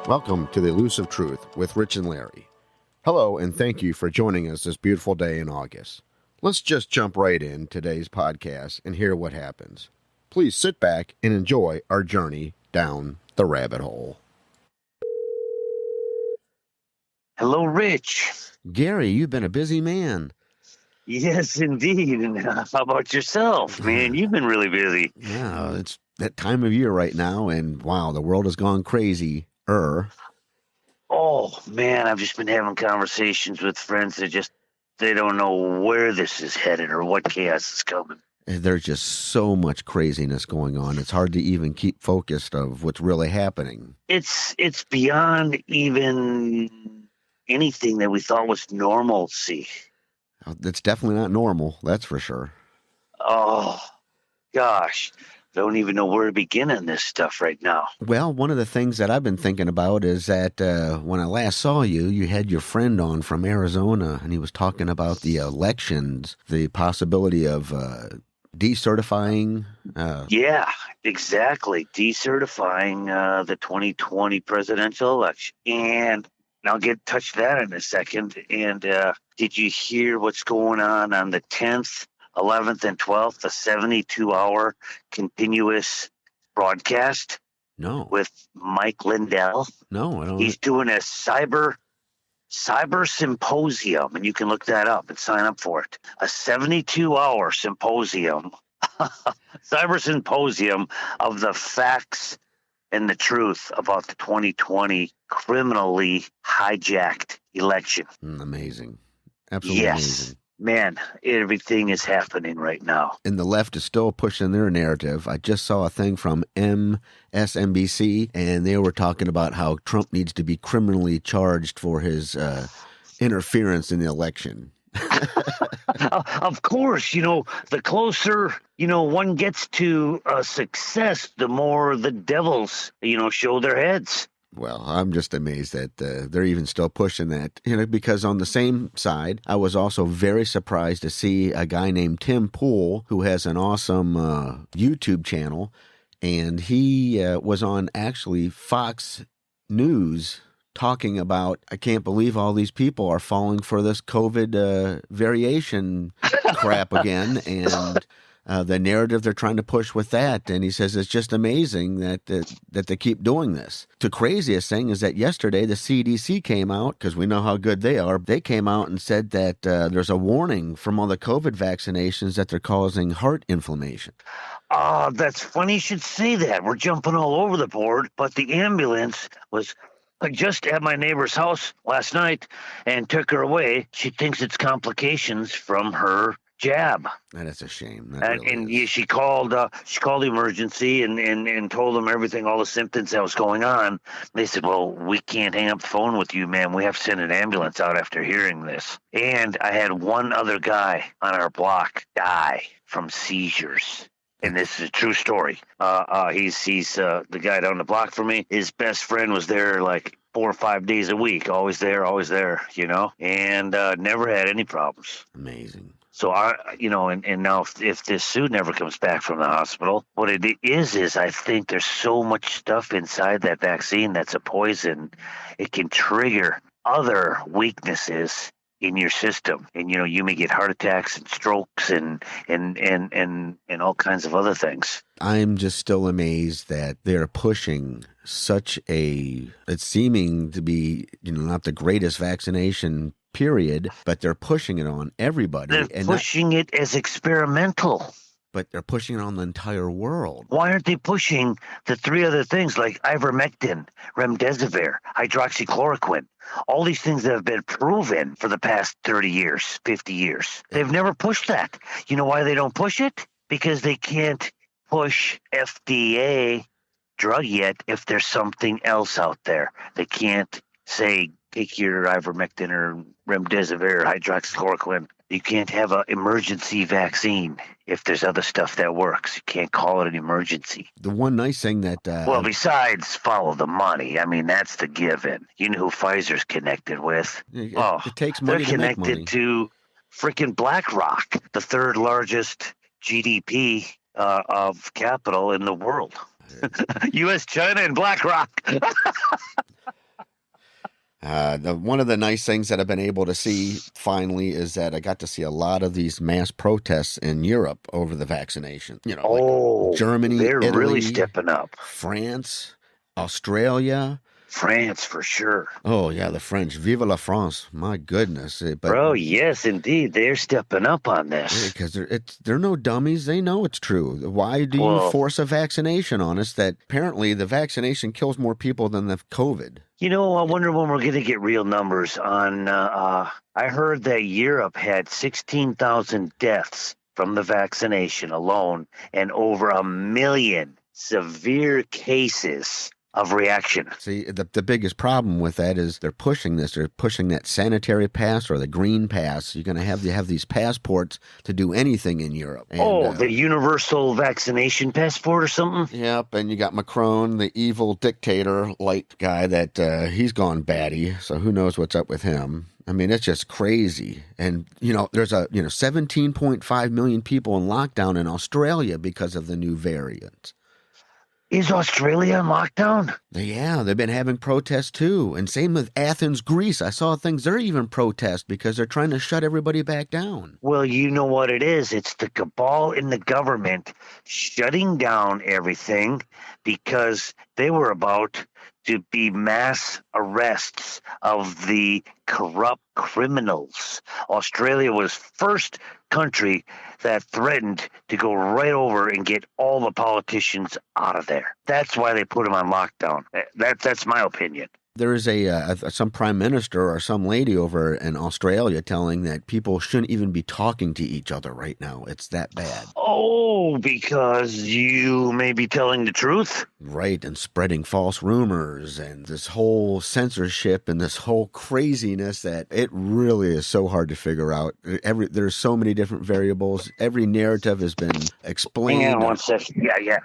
Welcome to the Elusive Truth with Rich and Larry. Hello, and thank you for joining us this beautiful day in August. Let's just jump right in today's podcast and hear what happens. Please sit back and enjoy our journey down the rabbit hole. Hello, Rich. Gary, you've been a busy man. Yes, indeed. And how about yourself, man? You've been really busy. Yeah, it's that time of year right now, and wow, the world has gone crazy. Oh, man, I've just been having conversations with friends that they don't know where this is headed or what chaos is coming. There's just so much craziness going on. It's hard to even keep focused of what's really happening. It's beyond even anything that we thought was normalcy. It's definitely not normal, that's for sure. Oh, gosh. Don't even know where to begin on this stuff right now. Well, one of the things that I've been thinking about is that when I last saw you, you had your friend on from Arizona, and he was talking about the elections, the possibility of decertifying. Yeah, exactly. Decertifying the 2020 presidential election. And I'll get touch that in a second. And did you hear what's going on the 10th? 11th and 12th, the 72-hour continuous broadcast. No. With Mike Lindell. No, I don't. He's doing a cyber symposium, and you can look that up and sign up for it. A 72-hour symposium, cyber symposium of the facts and the truth about the 2020 criminally hijacked election. Amazing. Absolutely amazing. Man, everything is happening right now. And the left is still pushing their narrative. I just saw a thing from MSNBC, and they were talking about how Trump needs to be criminally charged for his interference in the election. Of course, the closer, one gets to success, the more the devils, show their heads. Well, I'm just amazed that they're even still pushing that, because on the same side, I was also very surprised to see a guy named Tim Pool, who has an awesome YouTube channel, and he was on actually Fox News talking about, I can't believe all these people are falling for this COVID variation crap again, and the narrative they're trying to push with that. And he says it's just amazing that they keep doing this. The craziest thing is that yesterday the CDC came out, because we know how good they are. They came out and said that there's a warning from all the COVID vaccinations that they're causing heart inflammation. That's funny you should say that. We're jumping all over the board, but the ambulance was just at my neighbor's house last night and took her away. She thinks it's complications from her jab. That is a shame. She called the emergency and told them everything, all the symptoms that was going on. They said, well, we can't hang up the phone with you, ma'am. We have to send an ambulance out after hearing this. And I had one other guy on our block die from seizures. And this is a true story. He's the guy down the block from me. His best friend was there like 4 or 5 days a week, always there, and never had any problems. Amazing. So and now if this suit never comes back from the hospital, what it is I think there's so much stuff inside that vaccine that's a poison. It can trigger other weaknesses in your system, and you may get heart attacks and strokes and all kinds of other things. I'm just still amazed that they're pushing such it's seeming to be not the greatest vaccination period, but they're pushing it on everybody. They're pushing it as experimental. But they're pushing it on the entire world. Why aren't they pushing the three other things like ivermectin, remdesivir, hydroxychloroquine, all these things that have been proven for the past 30 years, 50 years? They've never pushed that. You know why they don't push it? Because they can't push FDA drug yet if there's something else out there. They can't say, take your ivermectin or remdesivir or hydroxychloroquine. You can't have an emergency vaccine if there's other stuff that works. You can't call it an emergency. The one nice thing that... well, besides follow the money, I mean, that's the given. You know who Pfizer's connected with? It takes money to make money. They're connected to freaking BlackRock, the third largest GDP of capital in the world. U.S., China, and BlackRock. One of the nice things that I've been able to see finally is that I got to see a lot of these mass protests in Europe over the vaccination. Like Germany, they're really Italy, stepping up. France, Australia. France, for sure. Oh, yeah, the French. Vive la France. My goodness. Bro, yes, indeed. They're stepping up on this. Because they're no dummies. They know it's true. Why do you force a vaccination on us that apparently the vaccination kills more people than the COVID? I wonder when we're going to get real numbers on. I heard that Europe had 16,000 deaths from the vaccination alone and over 1 million severe cases of reaction. See, the biggest problem with that is they're pushing this. They're pushing that sanitary pass or the green pass. You're going to have these passports to do anything in Europe. And, the universal vaccination passport or something? Yep, and you got Macron, the evil dictator light guy that he's gone batty, so who knows what's up with him. I mean, it's just crazy. And, there's 17.5 million people in lockdown in Australia because of the new variant. Is Australia in lockdown? Yeah, they've been having protests too. And same with Athens, Greece. I saw things, they're even protest because they're trying to shut everybody back down. Well, you know what it is. It's the cabal in the government shutting down everything because they were about to be mass arrests of the corrupt criminals. Australia was first country that threatened to go right over and get all the politicians out of there. That's why they put them on lockdown. That's my opinion. There is some prime minister or some lady over in Australia telling that people shouldn't even be talking to each other right now. It's that bad. Oh, because you may be telling the truth? Right, and spreading false rumors and this whole censorship and this whole craziness that it really is so hard to figure out. There's so many different variables. Every narrative has been explained. Hang on 1 second. Yeah.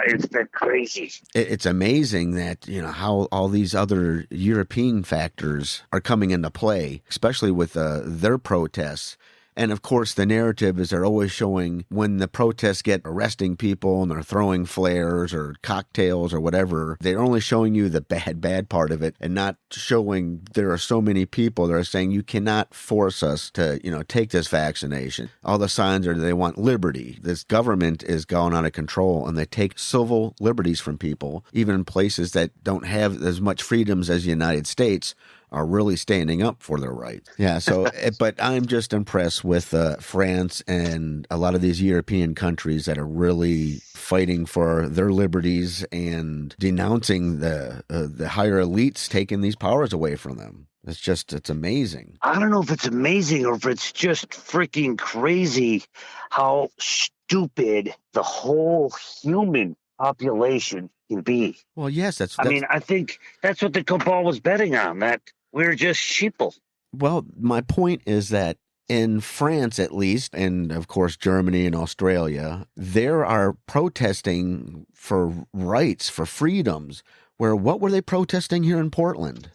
It's been crazy. It's amazing that, how all these other European factors are coming into play, especially with their protests. And of course, the narrative is they're always showing when the protests get arresting people and they're throwing flares or cocktails or whatever, they're only showing you the bad part of it and not showing there are so many people that are saying you cannot force us to, take this vaccination. All the signs are they want liberty. This government is going out of control and they take civil liberties from people, even in places that don't have as much freedoms as the United States. Are really standing up for their rights. Yeah, so, but I'm just impressed with France and a lot of these European countries that are really fighting for their liberties and denouncing the higher elites taking these powers away from them. It's amazing. I don't know if it's amazing or if it's just freaking crazy how stupid the whole human population can be. Well, yes, I think that's what the cabal was betting on, that we're just sheeple. Well, my point is that in France, at least, and of course Germany and Australia, there are protesting for rights, for freedoms. What were they protesting here in Portland?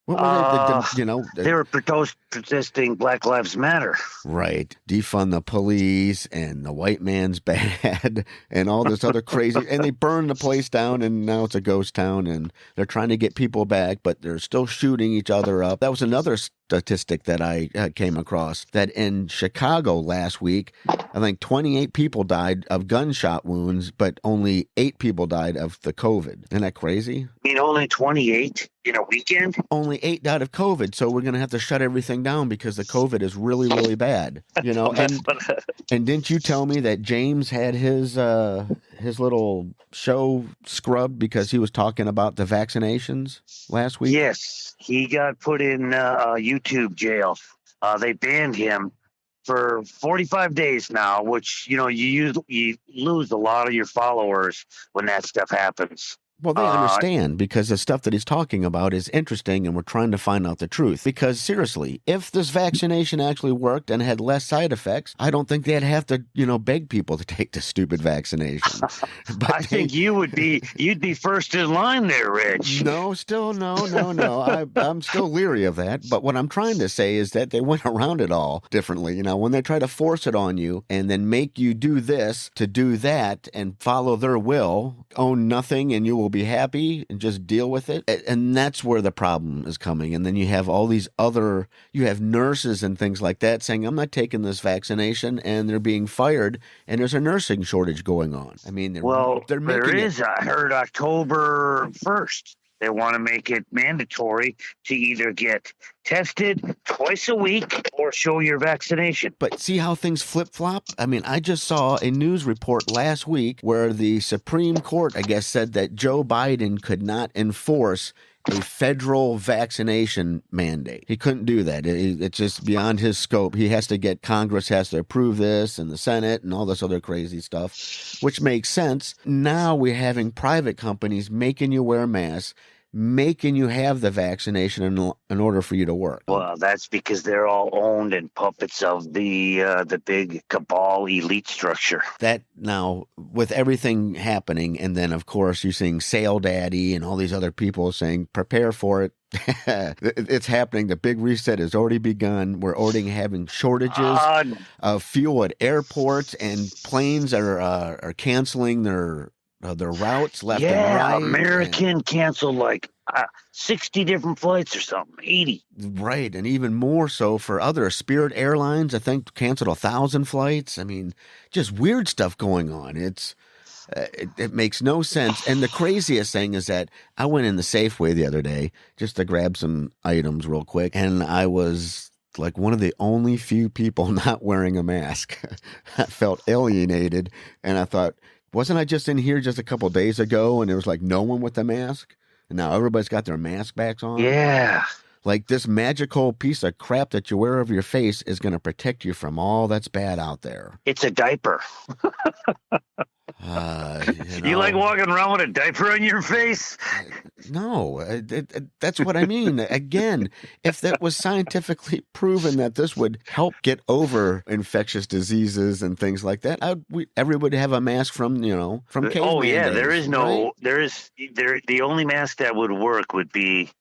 What were they were protesting Black Lives Matter. Right. Defund the police and the white man's bad and all this other crazy. And they burned the place down and now it's a ghost town and they're trying to get people back, but they're still shooting each other up. That was another statistic that I came across, that in Chicago last week, I think 28 people died of gunshot wounds, but only 8 people died of the COVID. Isn't that crazy? I mean, only 28 in a weekend? Only 8 died of COVID, so we're going to have to shut everything down because the COVID is really, really bad. And didn't you tell me that James had his little show scrubbed because he was talking about the vaccinations last week? Yes, he got put in YouTube jail. They banned him for 45 days now, which, you lose a lot of your followers when that stuff happens. Well, they understand because the stuff that he's talking about is interesting and we're trying to find out the truth. Because seriously, if this vaccination actually worked and had less side effects, I don't think they'd have to, beg people to take the stupid vaccination. But I think you'd be first in line there, Rich. No. I'm still leery of that. But what I'm trying to say is that they went around it all differently. When they try to force it on you and then make you do this to do that and follow their will, own nothing and you will be happy and just deal with it. And that's where the problem is coming. And then you have all these you have nurses and things like that saying, I'm not taking this vaccination, and they're being fired, and there's a nursing shortage going on. I mean, they're making it. I heard October 1st. They want to make it mandatory to either get tested twice a week or show your vaccination. But see how things flip-flop? I mean, I just saw a news report last week where the Supreme Court, I guess, said that Joe Biden could not enforce a federal vaccination mandate. He couldn't do that. It's just beyond his scope. Congress has to approve this, and the Senate and all this other crazy stuff, which makes sense. Now we're having private companies making you wear masks, making you have the vaccination in order for you to work. Well, that's because they're all owned and puppets of the big cabal elite structure. That now, with everything happening, and then of course you're seeing Sale Daddy and all these other people saying, prepare for it. It's happening. The big reset has already begun. We're already having shortages of fuel at airports, and planes are canceling their routes left and right. American canceled like 60 different flights or something, 80. Right, and even more so for other Spirit Airlines. I think canceled 1,000 flights. I mean, just weird stuff going on. It makes no sense. And the craziest thing is that I went in the Safeway the other day just to grab some items real quick, and I was like one of the only few people not wearing a mask. I felt alienated, and I thought, wasn't I just in here just a couple of days ago and there was like no one with a mask? And now everybody's got their mask backs on? Yeah. Like this magical piece of crap that you wear over your face is going to protect you from all that's bad out there. It's a diaper. You like walking around with a diaper on your face? No, that's what I mean. Again, if that was scientifically proven that this would help get over infectious diseases and things like that, everybody would have a mask from caveman days, the only mask that would work would be,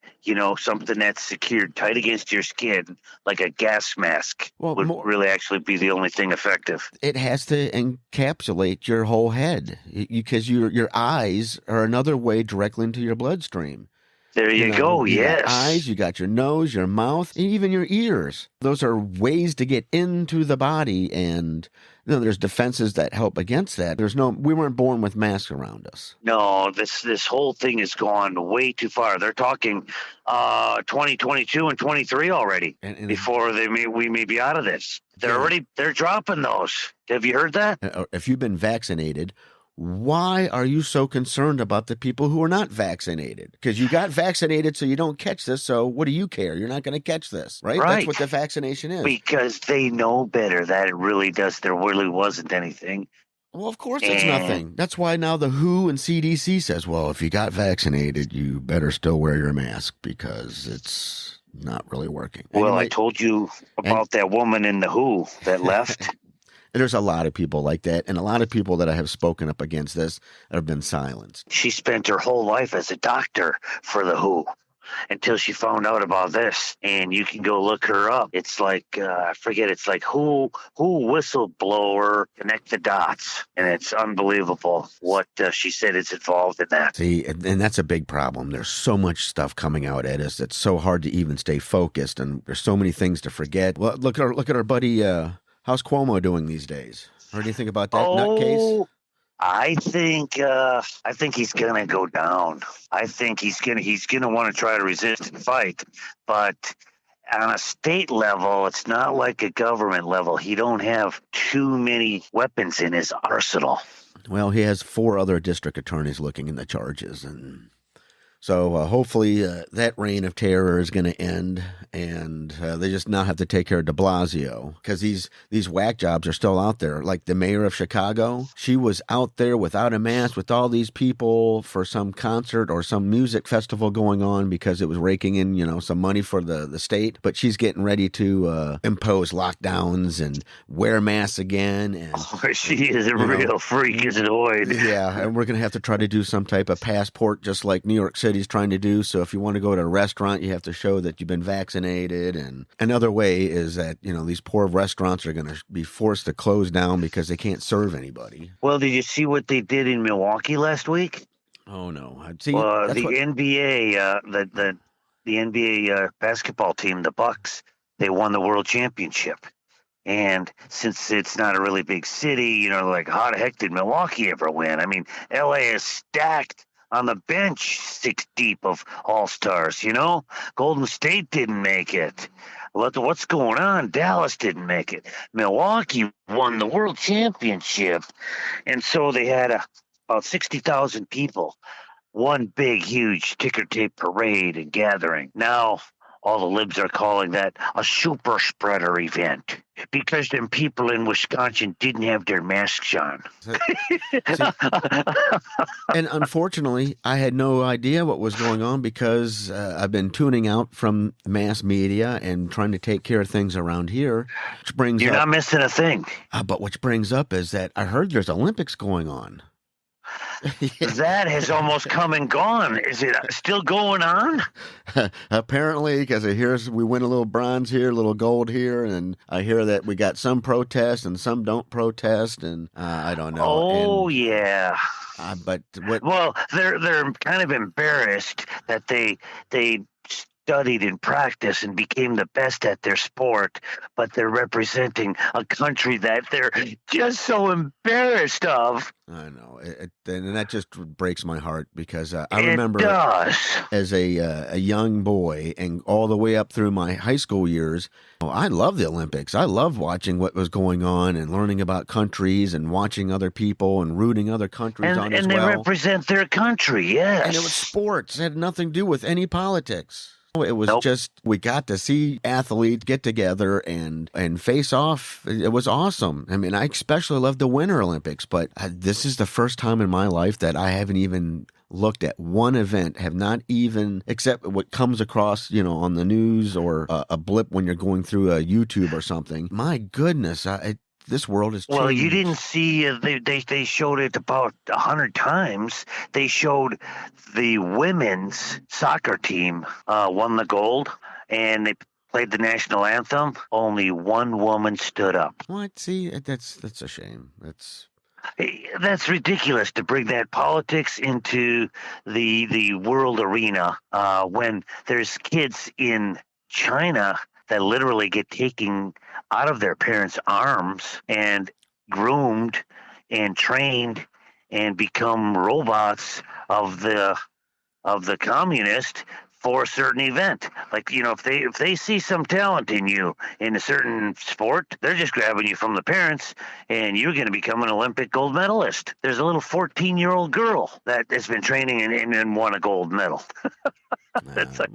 something that's secured tight against your skin, like a gas mask would really actually be the only thing effective. It has to encapsulate your whole head because your eyes are another way directly into your bloodstream. There you go, yes. Got eyes, you got your nose, your mouth, and even your ears. Those are ways to get into the body, and there's defenses that help against that. We weren't born with masks around us. No, this whole thing has gone way too far. They're talking 2022 and 23 already before we may be out of this. They're dropping those. Have you heard that? If you've been vaccinated, why are you so concerned about the people who are not vaccinated? Because you got vaccinated so you don't catch this, so what do you care? You're not going to catch this, right? That's what the vaccination is. Because they know better that it really does. There really wasn't anything. Well, of course it's nothing. That's why now the WHO and CDC says, well, if you got vaccinated, you better still wear your mask because it's not really working. Well, I told you about that woman in the WHO that left. There's a lot of people like that, and a lot of people that I have spoken up against this have been silenced. She spent her whole life as a doctor for the WHO until she found out about this, and you can go look her up. It's like, I forget, it's like WHO whistleblower, connect the dots, and it's unbelievable what she said is involved in that. See, and that's a big problem. There's so much stuff coming out at us. It's so hard to even stay focused, and there's so many things to forget. Well, look at our buddy, how's Cuomo doing these days? Heard anything about that nutcase? I think he's gonna go down. I think he's gonna want to try to resist and fight, but on a state level, it's not like a government level. He don't have too many weapons in his arsenal. Well, he has 4 other district attorneys looking in the charges, and so hopefully that reign of terror is going to end, and they just now have to take care of de Blasio, because these whack jobs are still out there. Like the mayor of Chicago, she was out there without a mask with all these people for some concert or some music festival going on because it was raking in, some money for the state. But she's getting ready to impose lockdowns and wear masks again. And she is a real freakazoid. Yeah, and we're going to have to try to do some type of passport, just like New York City's trying to do. So if you want to go to a restaurant, you have to show that you've been vaccinated. And another way is that, these poor restaurants are going to be forced to close down because they can't serve anybody. Well, did you see what they did in Milwaukee last week? Oh no! See, Well, that's what. the NBA, the NBA basketball team, the Bucks, they won the world championship. And since it's not a really big city, like how the heck did Milwaukee ever win? I mean, LA is stacked on the bench, six deep of all stars. Golden State didn't make it. What's going on? Dallas didn't make it. Milwaukee won the world championship, and so they had about 60,000 people, one big, huge ticker tape parade and gathering. Now, all the libs are calling that a super spreader event because them people in Wisconsin didn't have their masks on. See, and unfortunately, I had no idea what was going on because I've been tuning out from mass media and trying to take care of things around here. Which brings You're up, not missing a thing. but which brings up is that I heard there's Olympics going on. That has almost come and gone. Is it still going on? Apparently, because I hear we win a little bronze here, a little gold here, and I hear that we got some protest and some don't protest, and I don't know. Oh, yeah. But what? Well, they're kind of embarrassed that they studied and practiced and became the best at their sport, but they're representing a country that they're just so embarrassed of. I know, and that just breaks my heart because I It remember does. as a young boy and all the way up through my high school years, I loved the Olympics. I loved watching what was going on and learning about countries and watching other people and rooting other countries on as And they well. represent their country, yes. And it was sports. It had nothing to do with any politics. It was Nope. just we got to see athletes get together and face off. It was awesome. I mean, I especially loved the Winter Olympics, but this is the first time in my life that I haven't even looked at one event, have not even, except what comes across, on the news or a blip when you're going through a YouTube or something. My goodness, this world has changed. Well, you didn't see they showed it about 100 times. They showed the women's soccer team won the gold, and they played the national anthem. Only one woman stood up. What? See, that's a shame. That's ridiculous to bring that politics into the world arena when there's kids in China that literally get taken out of their parents' arms and groomed and trained and become robots of the communist for a certain event. Like, if they see some talent in you in a certain sport, they're just grabbing you from the parents and you're going to become an Olympic gold medalist. There's a little 14-year-old girl that has been training and won a gold medal. It's like,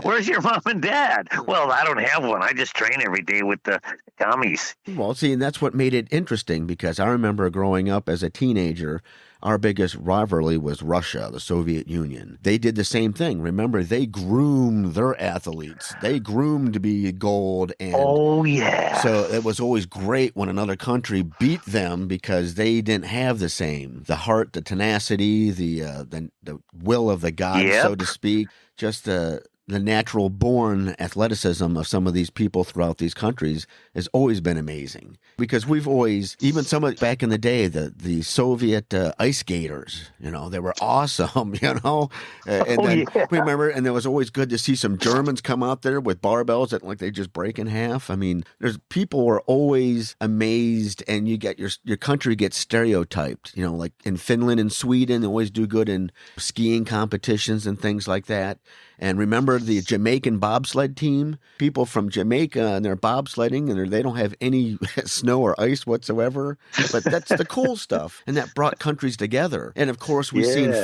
where's your mom and dad? Well, I don't have one. I just train every day with the commies. Well, see, and that's what made it interesting because I remember growing up as a teenager, our biggest rivalry was Russia, the Soviet Union. They did the same thing. Remember, they groomed their athletes. They groomed to be gold. And oh, yeah. So it was always great when another country beat them because they didn't have the same. The heart, the tenacity, the will of the gods, so to speak. Just the natural born athleticism of some of these people throughout these countries has always been amazing because we've always, even some of back in the day, the Soviet ice skaters, they were awesome, we remember, and it was always good to see some Germans come out there with barbells that they just break in half. I mean, there's people were always amazed, and you get your country gets stereotyped, like in Finland and Sweden, they always do good in skiing competitions and things like that. And remember the Jamaican bobsled team? People from Jamaica, and they're bobsledding, and they don't have any snow or ice whatsoever. But that's the cool stuff. And that brought countries together. And, of course, we've seen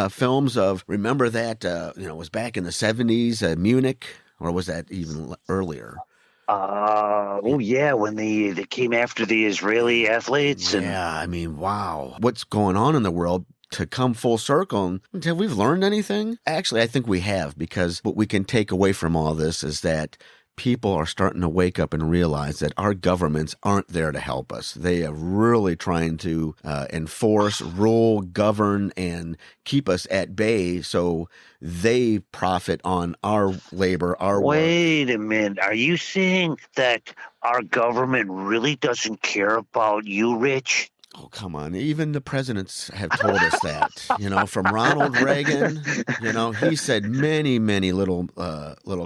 films of, remember that, it was back in the 70s, Munich, or was that even earlier? When they came after the Israeli athletes. Yeah, I mean, wow. What's going on in the world? To come full circle, and have we learned anything? Actually, I think we have, because what we can take away from all this is that people are starting to wake up and realize that our governments aren't there to help us. They are really trying to enforce, rule, govern, and keep us at bay so they profit on our labor, our work. Wait a minute. Are you saying that our government really doesn't care about you, Rich? Oh, come on. Even the presidents have told us that, from Ronald Reagan, he said many little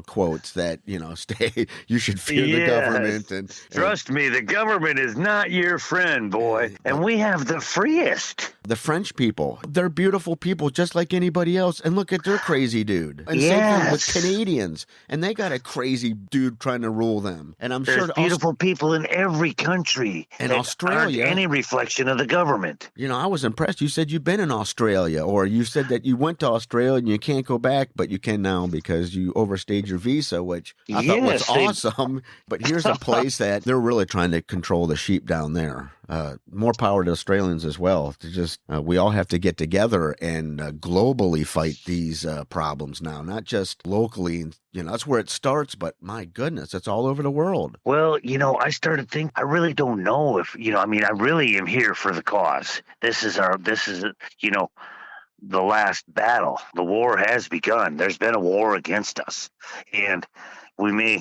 quotes that, you should fear the government. And Trust me, the government is not your friend, boy. And we have the freest. The French people, they're beautiful people just like anybody else. And look at their crazy dude. And yes. same thing with Canadians. And they got a crazy dude trying to rule them. And I'm There's beautiful people in every country. And Australia. Aren't any reflection of the government. I was impressed. You said you've been in Australia, or you said that you went to Australia and you can't go back, but you can now because you overstayed your visa, which I thought was awesome. But here's a place that they're really trying to control the sheep down there. More power to Australians as well. To just we all have to get together and globally fight these problems now, not just locally. That's where it starts. But my goodness, it's all over the world. Well, I started thinking. I really don't know if I really am here for the cause. This is the last battle. The war has begun. There's been a war against us, and we may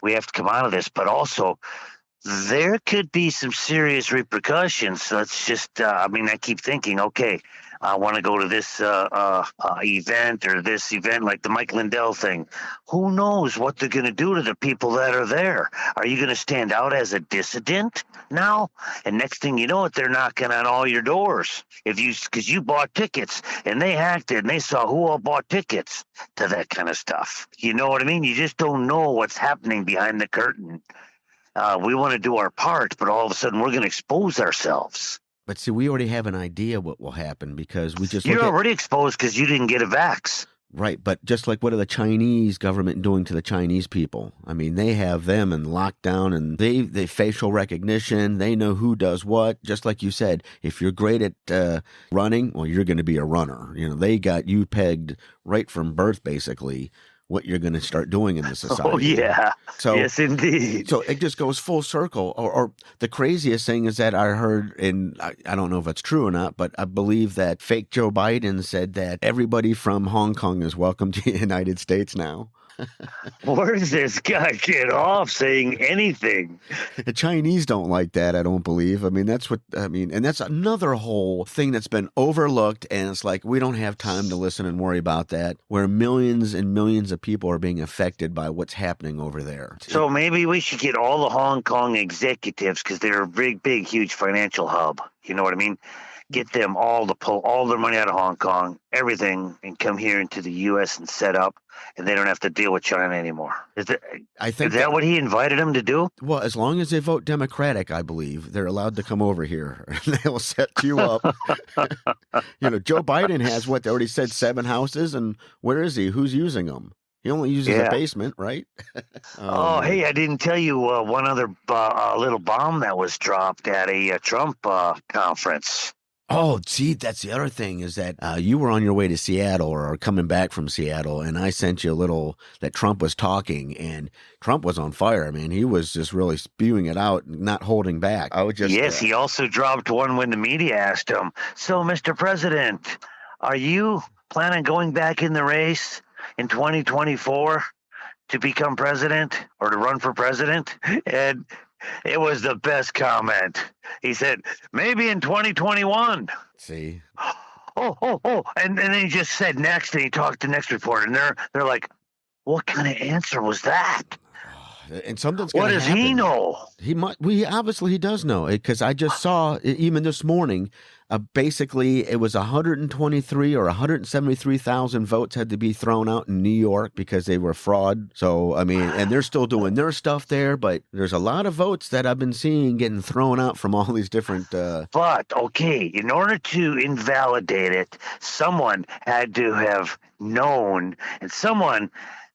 we have to come out of this, but also there could be some serious repercussions. Let's just, I keep thinking, okay, I want to go to this event or this event like the Mike Lindell thing. Who knows what they're going to do to the people that are there? Are you going to stand out as a dissident now? And next thing you know, they're knocking on all your doors because you bought tickets and they hacked it and they saw who all bought tickets to that kind of stuff. You know what I mean? You just don't know what's happening behind the curtain. We want to do our part, but all of a sudden we're going to expose ourselves. But see, we already have an idea what will happen because we just You're already exposed because you didn't get a vax. Right, but just like what are the Chinese government doing to the Chinese people? I mean, they have them in lockdown and they facial recognition. They know who does what. Just like you said, if you're great at running, well, you're going to be a runner. They got you pegged right from birth, basically, what you're going to start doing in the society. Oh, yeah. So, yes, indeed. So it just goes full circle. Or the craziest thing is that I heard, and I don't know if it's true or not, but I believe that fake Joe Biden said that everybody from Hong Kong is welcome to the United States now. Where does this guy get off saying anything? The Chinese don't like that, I don't believe. And that's another whole thing that's been overlooked. And it's like, we don't have time to listen and worry about that, where millions and millions of people are being affected by what's happening over there. So maybe we should get all the Hong Kong executives, because they're a big, huge financial hub. You know what I mean? Get them all to pull all their money out of Hong Kong, everything, and come here into the U.S. and set up, and they don't have to deal with China anymore. Is that what he invited them to do? Well, as long as they vote Democratic, I believe, they're allowed to come over here, and they will set you up. Joe Biden has, they already said 7 houses, and where is he? Who's using them? He only uses a basement, right? Hey, I didn't tell you one other little bomb that was dropped at a Trump conference. Oh, see, that's the other thing is that you were on your way to Seattle or coming back from Seattle, and I sent you a little that Trump was talking, and Trump was on fire. I mean, he was just really spewing it out, not holding back. Yes, he also dropped one when the media asked him, "So, Mr. President, are you planning on going back in the race in 2024 to become president or to run for president?" And it was the best comment. He said, "Maybe in 2021. See? Oh. And then he just said next, and he talked to the next reporter, and they're like, "What kind of answer was that?" And something's going to happen. What does he know? He does know, because I just saw, even this morning, basically it was 123 or 173,000 votes had to be thrown out in New York because they were fraud. So, and they're still doing their stuff there, but there's a lot of votes that I've been seeing getting thrown out from all these different... But, okay, in order to invalidate it, someone had to have known, and someone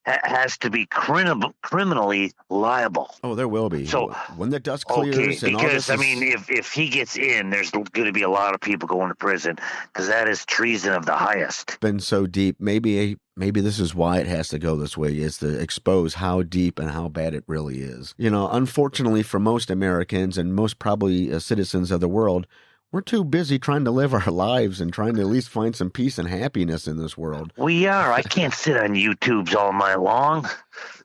has to be criminally liable. Oh, there will be. So when the dust clears, okay, because if he gets in, there's going to be a lot of people going to prison, because that is treason of the highest. Been so deep. Maybe this is why it has to go this way, is to expose how deep and how bad it really is. Unfortunately for most Americans and most probably citizens of the world, we're too busy trying to live our lives and trying to at least find some peace and happiness in this world. We are. I can't sit on YouTubes all night long.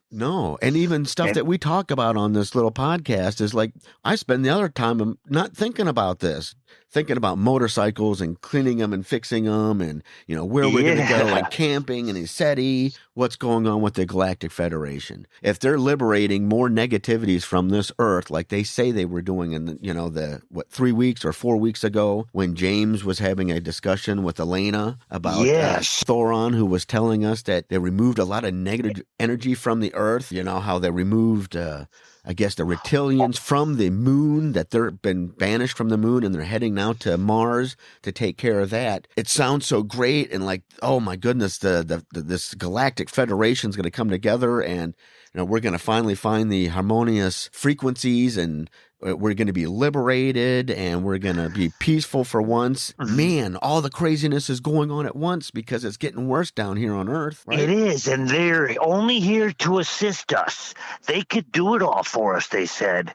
No, and even stuff that we talk about on this little podcast is like, I spend the other time not thinking about this, thinking about motorcycles and cleaning them and fixing them and, where we're going to go and camping and SETI, what's going on with the Galactic Federation. If they're liberating more negativities from this Earth, like they say they were doing in, 3 weeks or 4 weeks ago when James was having a discussion with Elena about Thoron, who was telling us that they removed a lot of negative energy from the Earth, how they removed... I guess the reptilians from the moon, that they've been banished from the moon and they're heading now to Mars to take care of that. It sounds so great and like, oh my goodness, this Galactic Federation is going to come together and we're going to finally find the harmonious frequencies and we're going to be liberated and we're going to be peaceful for once. Man, all the craziness is going on at once because it's getting worse down here on Earth. Right? It is, and they're only here to assist us. They could do it all for us, they said.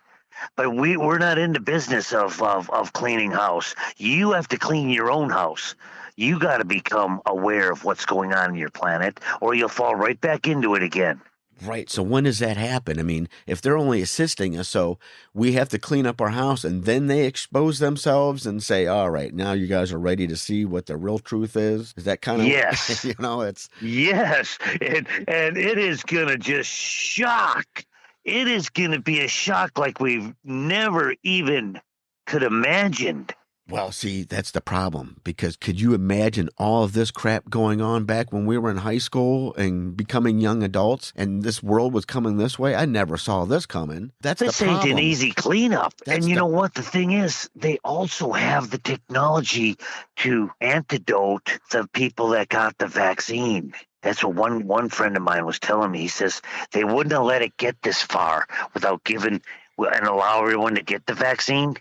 But we're not in the business of cleaning house. You have to clean your own house. You got to become aware of what's going on in your planet, or you'll fall right back into it again. Right. So when does that happen? I mean, if they're only assisting us, so we have to clean up our house and then they expose themselves and say, all right, now you guys are ready to see what the real truth is. Is that kind of, yes, it's. Yes. And it is going to just shock. It is going to be a shock like we've never even could imagined. Well, see, that's the problem, because could you imagine all of this crap going on back when we were in high school and becoming young adults and this world was coming this way? I never saw this coming. This ain't an easy cleanup. And you know what? The thing is, they also have the technology to antidote the people that got the vaccine. That's what one friend of mine was telling me. He says they wouldn't have let it get this far without giving and allow everyone to get the vaccine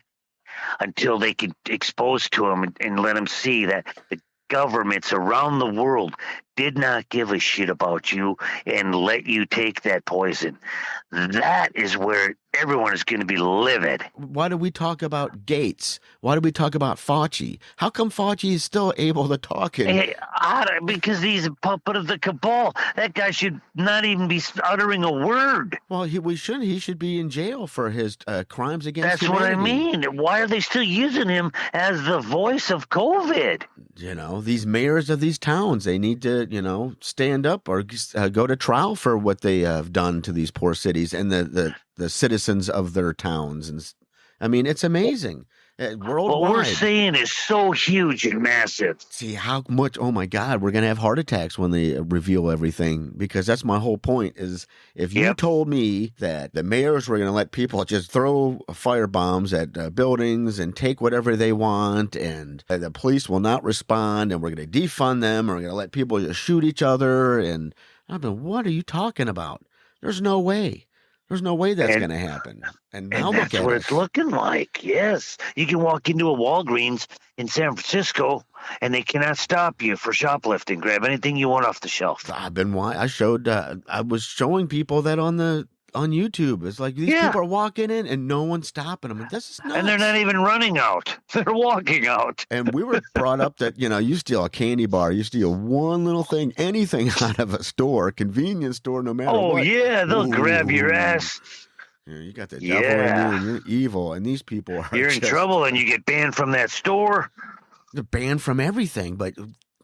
until they could expose to them and let them see that the governments around the world did not give a shit about you and let you take that poison. That is where everyone is going to be livid. Why do we talk about Gates? Why do we talk about Fauci? How come Fauci is still able to talk? Because he's a puppet of the cabal. That guy should not even be uttering a word. Well, he should be in jail for his crimes against humanity. That's what I mean. Why are they still using him as the voice of COVID? These mayors of these towns, they need to, stand up or go to trial for what they have done to these poor cities and the citizens of their towns. And I mean, it's amazing. Worldwide. What we're saying is so huge and massive. See how much, oh my God, we're going to have heart attacks when they reveal everything, because that's my whole point is if you told me that the mayors were going to let people just throw fire bombs at buildings and take whatever they want and the police will not respond and we're going to defund them and we're going to let people just shoot each other, and I've been, what are you talking about? There's no way. There's no way that's going to happen. And now that's what it's looking like. Yes. You can walk into a Walgreens in San Francisco and they cannot stop you for shoplifting. Grab anything you want off the shelf. I was showing people that on YouTube. It's like these people are walking in and no one's stopping them. And this is nuts. And they're not even running out. They're walking out. And we were brought up that, you steal a candy bar, you steal one little thing, anything out of a store, convenience store, no matter what. Oh, yeah, they'll grab your ass. You got the devil in you and you're evil. And these people are You're in trouble and you get banned from that store. They're banned from everything, but...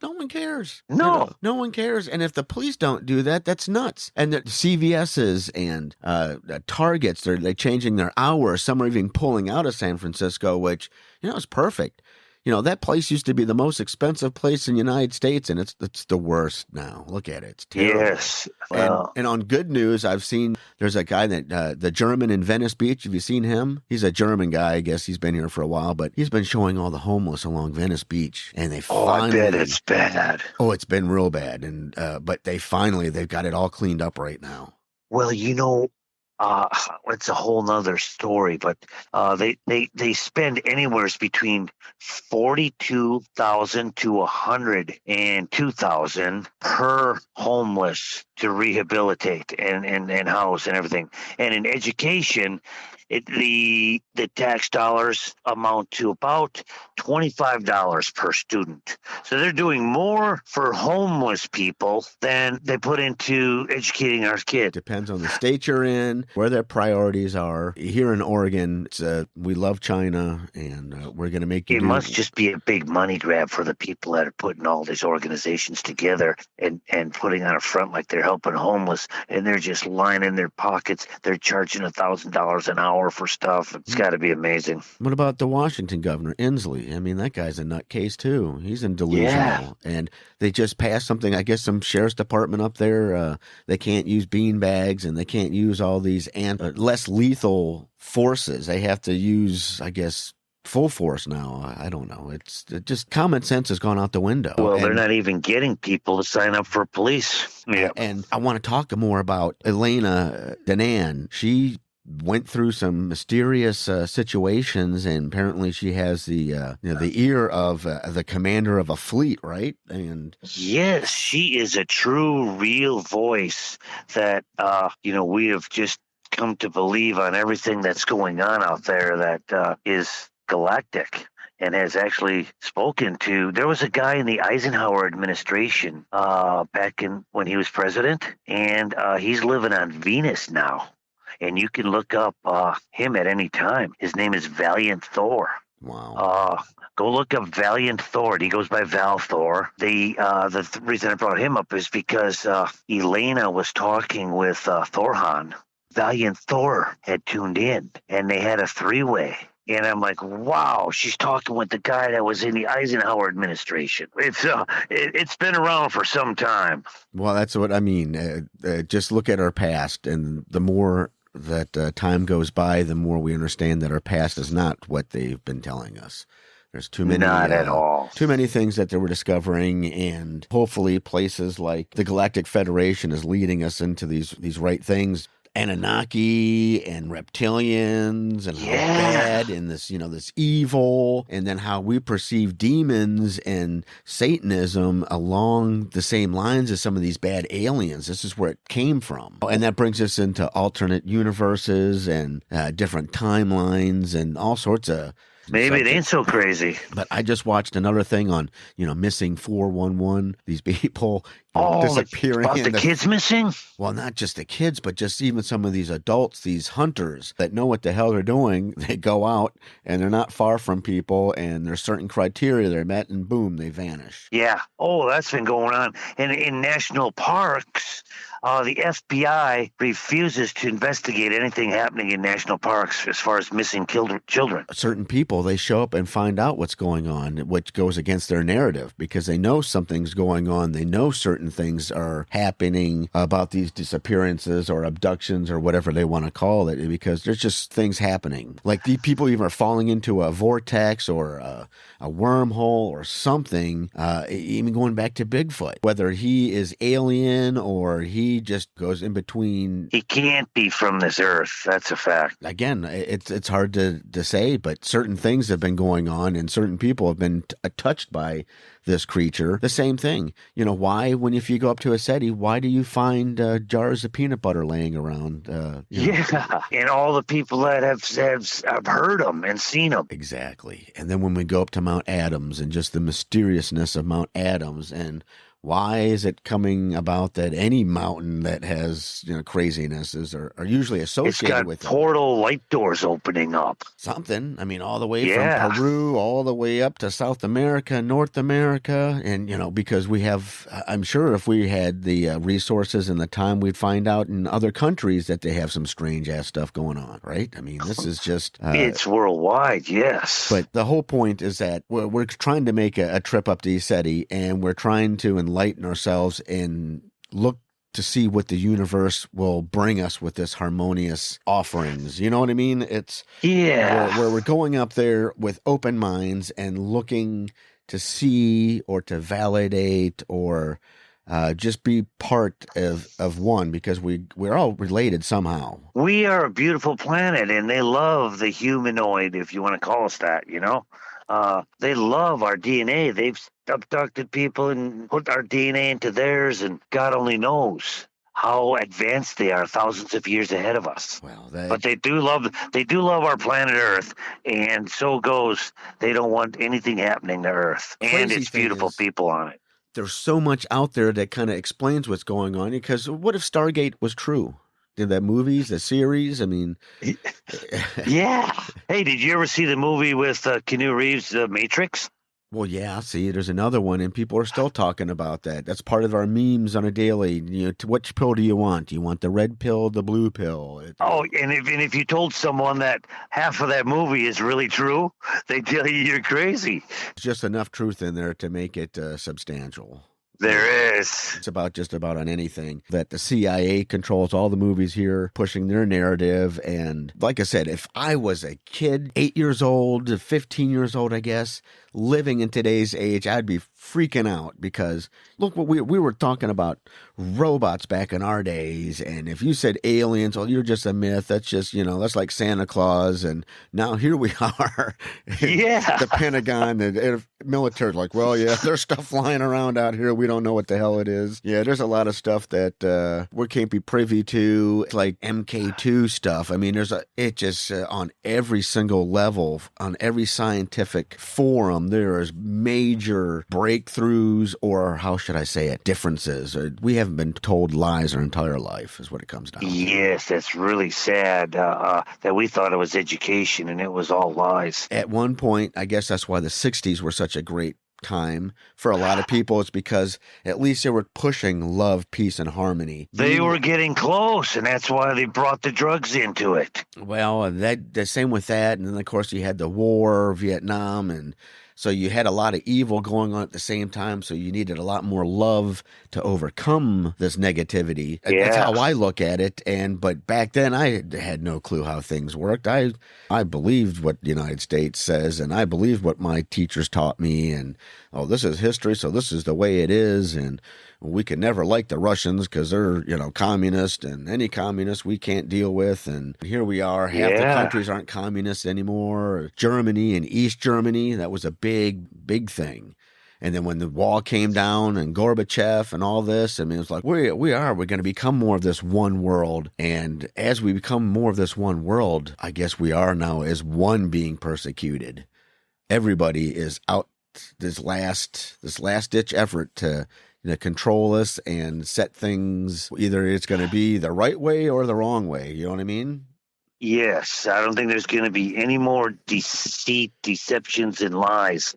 no one cares. No. No one cares. And if the police don't do that, that's nuts. And the CVS's and Targets, they're changing their hours. Some are even pulling out of San Francisco, which, is perfect. That place used to be the most expensive place in the United States, and it's the worst now. Look at it. It's terrible. Yes. And on good news, I've seen there's a guy that the German in Venice Beach. Have you seen him? He's a German guy. I guess he's been here for a while, but he's been showing all the homeless along Venice Beach. And they finally, I bet it's bad. Oh, it's been real bad. And but they've got it all cleaned up right now. Well, it's a whole nother story, but they spend anywhere between $42,000 to $102,000 per homeless to rehabilitate and house and everything. And in education, The tax dollars amount to about $25 per student. So they're doing more for homeless people than they put into educating our kids. Depends on the state you're in, where their priorities are. Here in Oregon, we love China, and we're going to make you It must just be a big money grab for the people that are putting all these organizations together and putting on a front like they're helping homeless, and they're just lining their pockets. They're charging $1,000 an hour for stuff. It's got to be amazing. What about the Washington governor, Inslee? I mean, that guy's a nutcase too. He's in delusional. Yeah. And they just passed something, I guess some sheriff's department up there, they can't use bean bags and they can't use all these less lethal forces. They have to use, I guess, full force now. I don't know. It's just common sense has gone out the window. Well, they're not even getting people to sign up for police. Yeah. And I want to talk more about Elena Danan. She went through some mysterious situations, and apparently she has the ear of the commander of a fleet, right? And yes, she is a true, real voice that we have just come to believe on everything that's going on out there that is galactic. And has actually spoken to. There was a guy in the Eisenhower administration back when he was president, and he's living on Venus now. And you can look up him at any time. His name is Valiant Thor. Wow. Go look up Valiant Thor. He goes by Val Thor. The reason I brought him up is because Elena was talking with Thorhan. Valiant Thor had tuned in, and they had a three-way. And I'm like, wow, she's talking with the guy that was in the Eisenhower administration. It's been around for some time. Well, that's what I mean. Just look at our past, and the more that time goes by, the more we understand that our past is not what they've been telling us. There's too many, not at all. Too many things that they were discovering, and hopefully places like the Galactic Federation is leading us into these right things. Anunnaki and reptilians and how bad and this evil, and then how we perceive demons and Satanism along the same lines as some of these bad aliens. This is where it came from. And that brings us into alternate universes and different timelines and all sorts of maybe it ain't so crazy. But I just watched another thing on, missing 411. These people disappearing. About the kids missing? Well, not just the kids, but just even some of these adults, these hunters that know what the hell they're doing. They go out and they're not far from people, and there's certain criteria they're met, and boom, they vanish. Yeah. Oh, that's been going on. And in national parks, the FBI refuses to investigate anything happening in national parks as far as missing children. Certain people, they show up and find out what's going on, which goes against their narrative because they know something's going on. They know certain things are happening about these disappearances or abductions or whatever they want to call it, because there's just things happening. Like these people even are falling into a vortex or a wormhole or something, even going back to Bigfoot. Whether he is alien or he just goes in between. He can't be from this earth. That's a fact. Again, it's hard to say, but certain things have been going on and certain people have been touched by this creature. The same thing. Why, if you go up to a SETI, why do you find jars of peanut butter laying around? Yeah, and all the people that have heard them and seen them. Exactly. And then when we go up to Mount Adams and just the mysteriousness of Mount Adams, and why is it coming about that any mountain that has crazinesses are usually associated with it? It's got portal light doors opening up. Something. I mean, all the way from Peru, all the way up to South America, North America, and because we have. I'm sure if we had the resources and the time, we'd find out in other countries that they have some strange ass stuff going on. Right? I mean, this is just. It's worldwide, yes. But the whole point is that we're trying to make a trip up to SETI, and we're trying to enlighten ourselves and look to see what the universe will bring us with this harmonious offerings. You know what I mean? It's where we're going up there with open minds and looking to see or to validate or just be part of one, because we're all related somehow. We are a beautiful planet, and they love the humanoid, if you want to call us that, They love our DNA. They've abducted people and put our DNA into theirs, and God only knows how advanced they are, thousands of years ahead of us. Well, But they do love our planet Earth, and so goes. They don't want anything happening to Earth, and crazy its thing beautiful is, people on it. there's so much out there that kind of explains what's going on. Because what if Stargate was true? Did that movies, the series? I mean, Yeah. Hey, did you ever see the movie with Keanu Reeves, The Matrix? well, yeah. See, there's another one, and people are still talking about that. That's part of our memes on a daily. Which pill do you want? Do you want the red pill, the blue pill? Oh, and if you told someone that half of that movie is really true, they tell you you're crazy. There's just enough truth in there to make it substantial. There is. It's about just about on anything that the CIA controls all the movies here, pushing their narrative. And like I said, if I was a kid, 8 years old, 15 years old, I guess, living in today's age, I'd be freaking out because look what we were talking about robots back in our days. And if you said aliens, well, you're just a myth. That's just, that's like Santa Claus. And now here we are. Yeah. The Pentagon, the military, like, well, yeah, there's stuff flying around out here. We don't know what the hell it is. Yeah, there's a lot of stuff that we can't be privy to, like MK2 stuff. I mean, it just on every single level, on every scientific forum, there is major breakthroughs, or how should I say it, differences. We haven't been told lies our entire life is what it comes down to. Yes, that's really sad that we thought it was education and it was all lies. At one point, I guess that's why the 60s were such a great time for a lot of people. It's because at least they were pushing love, peace, and harmony. They were getting close, and that's why they brought the drugs into it. Well, the same with that. And then, of course, you had the war, Vietnam, and so you had a lot of evil going on at the same time. So you needed a lot more love to overcome this negativity. Yeah. That's how I look at it. But back then I had no clue how things worked. I believed what the United States says, and I believed what my teachers taught me. And, oh, this is history, so this is the way it is. And we could never like the Russians because they're, communist, and any communist we can't deal with. And here we are. Half the countries aren't communist anymore. Germany and East Germany, that was a big, big thing. And then when the wall came down and Gorbachev and all this, I mean, it's like, we're going to become more of this one world. And as we become more of this one world, I guess we are now as one being persecuted. Everybody is out this last ditch effort to control us and set things. Either it's going to be the right way or the wrong way. You know what I mean? Yes. I don't think there's going to be any more deceit, deceptions, and lies.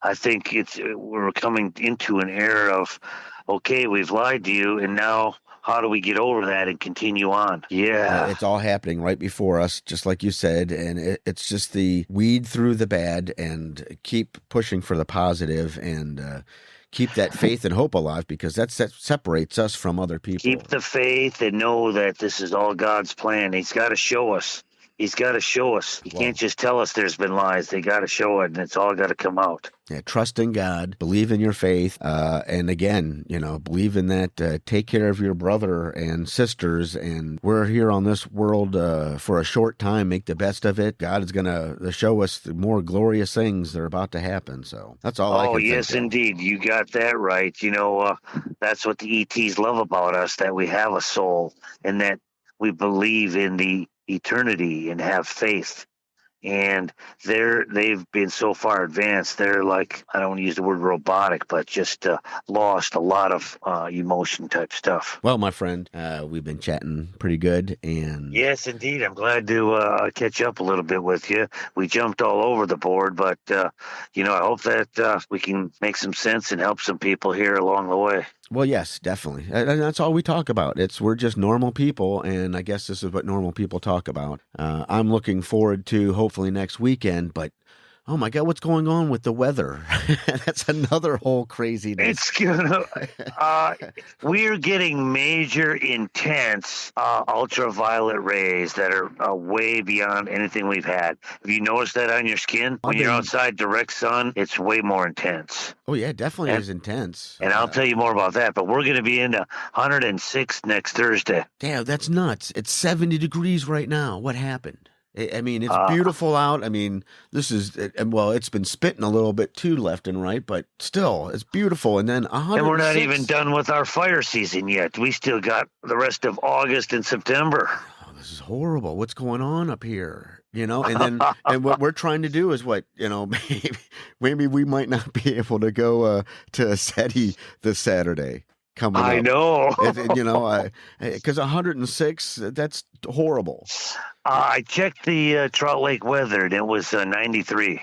I think we're coming into an era of, okay, we've lied to you, and now how do we get over that and continue on? Yeah. It's all happening right before us, just like you said, and it's just the weed through the bad and keep pushing for the positive and keep that faith and hope alive, because that separates us from other people. Keep the faith and know that this is all God's plan. He's got to show us. He's got to show us. He can't just tell us there's been lies. They got to show it, and it's all got to come out. Yeah, trust in God, believe in your faith, and again, believe in that. Take care of your brother and sisters, and we're here on this world for a short time. Make the best of it. God is going to show us the more glorious things that are about to happen. So that's all I can think. Oh, yes, indeed. You got that right. That's what the ETs love about us, that we have a soul and that we believe in the eternity and have faith. And they've been so far advanced. They're like, I don't want to use the word robotic, but just lost a lot of emotion type stuff. Well, my friend, we've been chatting pretty good, and yes, indeed, I'm glad to catch up a little bit with you. We jumped all over the board, but I hope that we can make some sense and help some people here along the way. Well, yes, definitely. And that's all we talk about. We're just normal people, and I guess this is what normal people talk about. I'm looking forward to hopefully next weekend, but oh my God, what's going on with the weather? That's another whole craziness. It's we're getting major, intense ultraviolet rays that are way beyond anything we've had. Have you noticed that on your skin? When you're outside direct sun, it's way more intense. Oh yeah, definitely is intense. And I'll tell you more about that, but we're going to be into 106 next Thursday. Damn, that's nuts. It's 70 degrees right now. What happened? I mean, it's beautiful out. I mean, well, it's been spitting a little bit too left and right, but still, it's beautiful. And then 106. And we're not even done with our fire season yet. We still got the rest of August and September. Oh, this is horrible. What's going on up here? And then and what we're trying to do is maybe we might not be able to go to SETI this Saturday. Coming I up. know. Because 106, that's horrible. I checked the Trout Lake weather, and it was 93.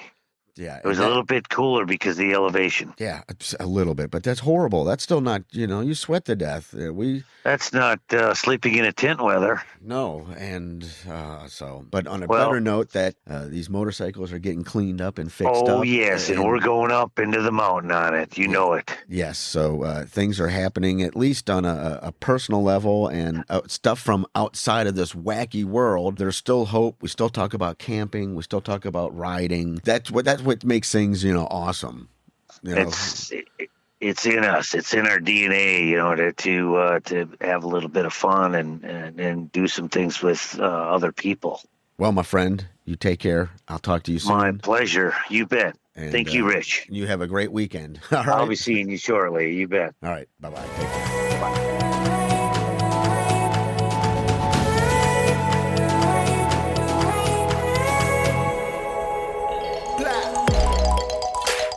Yeah. It was a little bit cooler because of the elevation. Yeah, a little bit, but that's horrible. That's still not, you sweat to death. That's not sleeping in a tent weather. No, and but on a better note, that these motorcycles are getting cleaned up and fixed up. Oh, yes, and we're going up into the mountain on it. You know it. Yes, so things are happening, at least on a personal level, and stuff from outside of this wacky world. There's still hope. We still talk about camping. We still talk about riding. That's what makes things, awesome. It's in us. It's in our DNA, to have a little bit of fun and do some things with other people. Well, my friend, you take care. I'll talk to you soon. My pleasure. You bet. And, thank you, Rich. You have a great weekend. All right. I'll be seeing you shortly. You bet. All right. Bye-bye. Take care.